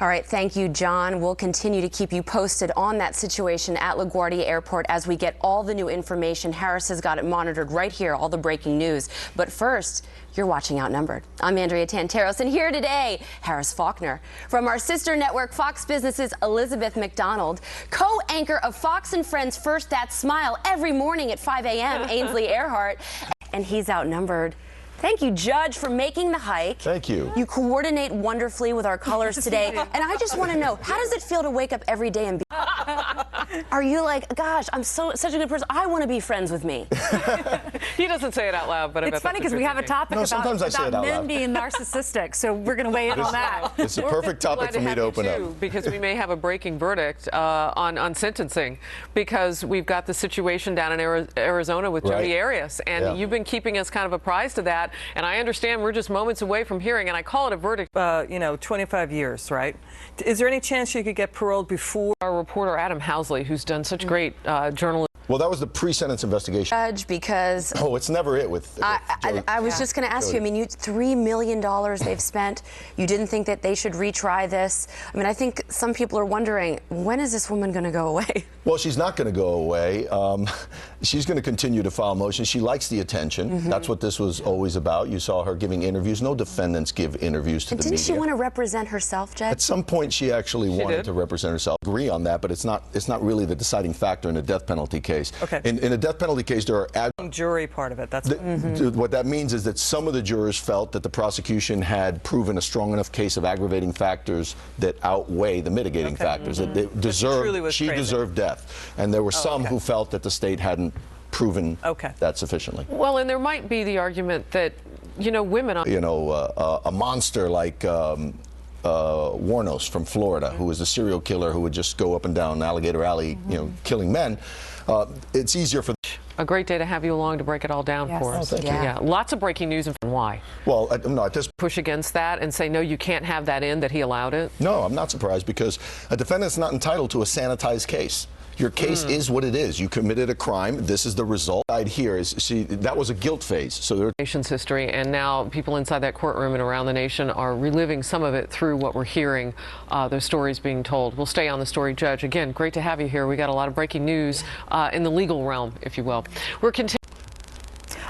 All right, thank you, John. We'll continue to keep you posted on that situation at LaGuardia Airport as we get all the new information. Harris has got it monitored right here, all the breaking news. But first, you're watching Outnumbered. I'm Andrea Tantaros, and here today, Harris Faulkner. From our sister network, Fox Business's Elizabeth McDonald, co-anchor of Fox & Friends' First That Smile every morning at 5 a.m., Ainsley Earhardt, and he's outnumbered. Thank you, Judge, for making the hike. Thank you. You coordinate wonderfully with our colors today. And I just want to know, how does it feel to wake up every day and be... Are you like, gosh, I'm such a good person. I want to be friends with me. He doesn't say it out loud, but it's funny because we have a topic about men being narcissistic, so we're going to weigh in on that. It's a perfect topic for me to open up. Because we may have a breaking verdict on sentencing, because we've got the situation down in Arizona with Jodi Arias, and you've been keeping us kind of apprised of that. And I understand we're just moments away from hearing, and I call it a verdict. 25 years, right? Is there any chance you could get paroled before? Our reporter Adam Housley, who's done such great journalism. Well, that was the pre-sentence investigation. Judge, because... Oh, it's never it with I was just going to ask you, I mean, $3 million they've spent. You didn't think that they should retry this? I mean, I think some people are wondering, when is this woman going to go away? Well, she's not going to go away. She's going to continue to file motions. She likes the attention. That's what this was always about. You saw her giving interviews. No defendants give interviews to the media. Didn't she want to represent herself, Judge? At some point, she actually wanted to represent herself. I agree on that, but it's not really the deciding factor in a death penalty case. Okay. In a death penalty case, there are jury part of it. That's what that means is that some of the jurors felt that the prosecution had proven a strong enough case of aggravating factors that outweigh the mitigating factors. That they she deserved death, and there were some who felt that the state hadn't proven that sufficiently. Well, and there might be the argument that women. A monster like. Warnos from Florida, who was a serial killer who would just go up and down Alligator Alley, killing men. It's easier for. A great day to have you along to break it all down for us. Oh, thank you. Yeah, lots of breaking news and why. Well, no, at this push against that and say no, you can't have that in, that he allowed it. No, I'm not surprised, because a defendant's not entitled to a sanitized case. Your case is what it is. You committed a crime. This is the result. Here is that was a guilt phase. So there nation's history, and now people inside that courtroom and around the nation are reliving some of it through what we're hearing. Those stories being told. We'll stay on the story, Judge. Again, great to have you here. We got a lot of breaking news in the legal realm, if you will. We're continuing.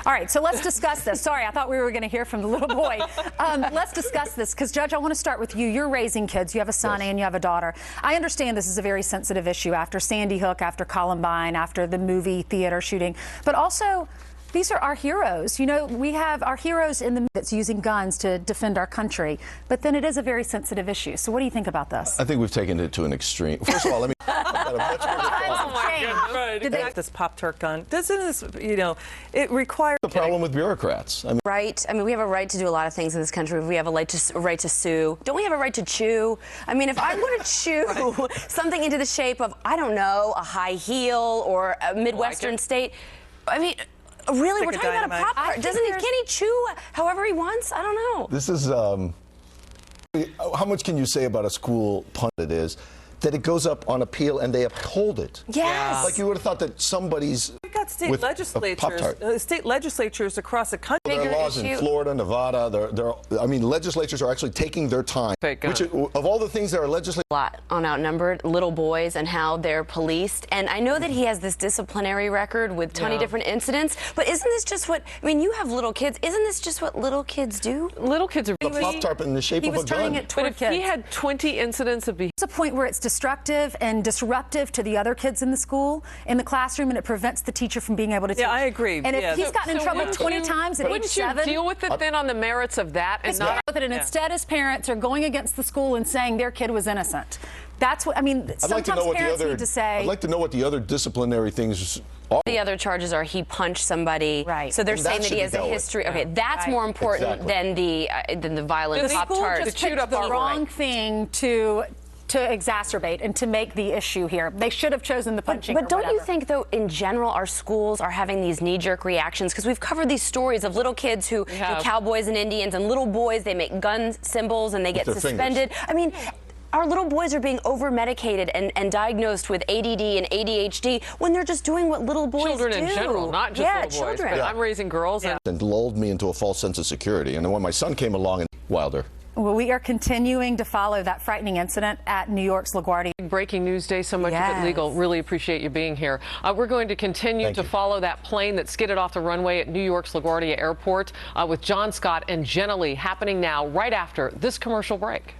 All right, so let's discuss this. Sorry, I thought we were going to hear from the little boy. Let's discuss this, because, Judge, I want to start with you. You're raising kids. You have a son and you have a daughter. I understand this is a very sensitive issue after Sandy Hook, after Columbine, after the movie theater shooting. But also, these are our heroes. We have our heroes in the that's using guns to defend our country. But then it is a very sensitive issue. So what do you think about this? I think we've taken it to an extreme. First of all, let me. Did they this Pop-Tart gun? Doesn't this, it requires the problem with bureaucrats. Right. I mean, we have a right to do a lot of things in this country. We have a right to sue. Don't we have a right to chew? I mean, if I want to chew something into the shape of, I don't know, a high heel or a Midwestern state, I mean. Really, we're talking about a Pop-Tart. Can he chew however he wants? I don't know. This is, how much can you say about a school punt it is? That it goes up on appeal and they uphold it. Yes. Like you would have thought that somebody's. We've got state legislatures across the country. There are laws in Florida, Nevada. I mean, legislatures are actually taking their time. Which, of all the things that are legislative. A lot on Outnumbered, little boys and how they're policed. And I know that he has this disciplinary record with 20 different incidents. But isn't this just what, I mean, you have little kids. Isn't this just what little kids do? Little kids are. A Pop-Tart in the shape of a gun. He was turning it toward kids. He had 20 incidents of behavior. It's a point where it's destructive and disruptive to the other kids in the school, in the classroom, and it prevents the teacher from being able to teach. Yeah, I agree. And if he's gotten in trouble 20 times at age 7... Wouldn't you deal with it then on the merits of that and not... And instead, his parents are going against the school and saying their kid was innocent. That's what, I mean, sometimes parents need to say... I'd like to know what the other disciplinary things are. The other charges are he punched somebody. Right. So they're saying that he has a history. Okay, that's more important than the violent Pop-Tart. The school just picked the wrong thing to exacerbate and to make the issue here. They should have chosen the punching. But don't you think, though, in general, our schools are having these knee-jerk reactions? Because we've covered these stories of little kids who do cowboys and Indians, and little boys, they make gun symbols and they get suspended. I mean, our little boys are being over-medicated and diagnosed with ADD and ADHD when they're just doing what little boys do. Children in general, not just little boys. But I'm raising girls. And lulled me into a false sense of security. And then when my son came along, Wilder. Well, we are continuing to follow that frightening incident at New York's LaGuardia. Breaking news day, so much of it legal. Really appreciate you being here. We're going to continue to follow that plane that skidded off the runway at New York's LaGuardia Airport with John Scott and Jenna Lee happening now right after this commercial break.